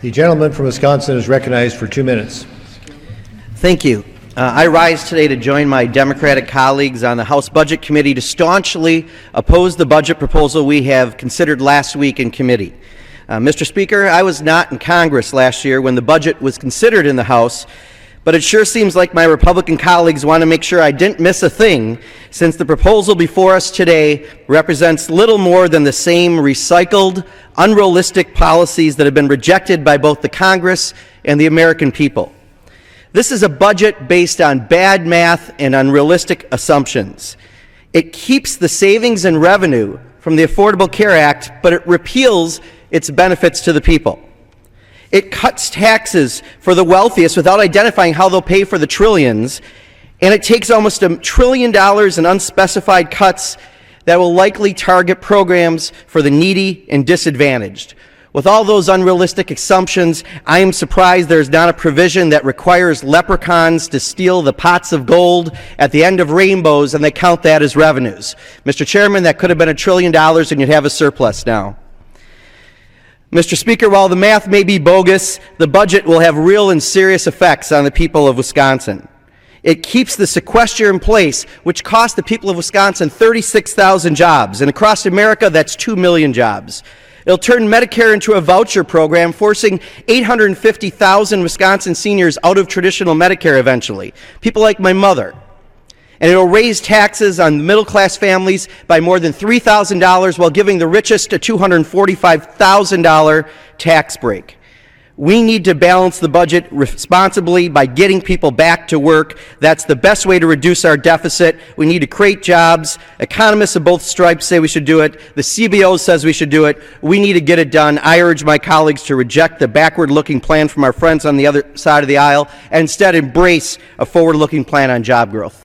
The gentleman from Wisconsin is recognized for 2 minutes. Thank you. I rise today to join my Democratic colleagues on the House Budget Committee to staunchly oppose the budget proposal we have considered last week in committee. Mr. Speaker, I was not in Congress last year when the budget was considered in the House, but it sure seems like my Republican colleagues want to make sure I didn't miss a thing, since the proposal before us today represents little more than the same recycled, unrealistic policies that have been rejected by both the Congress and the American people. This is a budget based on bad math and unrealistic assumptions. It keeps the savings and revenue from the Affordable Care Act, but it repeals its benefits to the people. It cuts taxes for the wealthiest without identifying how they'll pay for the trillions, and it takes almost $1 trillion in unspecified cuts that will likely target programs for the needy and disadvantaged. With all those unrealistic assumptions, I am surprised there's not a provision that requires leprechauns to steal the pots of gold at the end of rainbows and they count that as revenues. Mr. Chairman, that could have been $1 trillion and you'd have a surplus now. Mr. Speaker, while the math may be bogus, the budget will have real and serious effects on the people of Wisconsin. It keeps the sequester in place, which cost the people of Wisconsin 36,000 jobs, and across America, that's 2 million jobs. It'll turn Medicare into a voucher program, forcing 850,000 Wisconsin seniors out of traditional Medicare eventually, people like my mother. And it'll raise taxes on middle-class families by more than $3,000 while giving the richest a $245,000 tax break. We need to balance the budget responsibly by getting people back to work. That's the best way to reduce our deficit. We need to create jobs. Economists of both stripes say we should do it. The CBO says we should do it. We need to get it done. I urge my colleagues to reject the backward-looking plan from our friends on the other side of the aisle and instead embrace a forward-looking plan on job growth.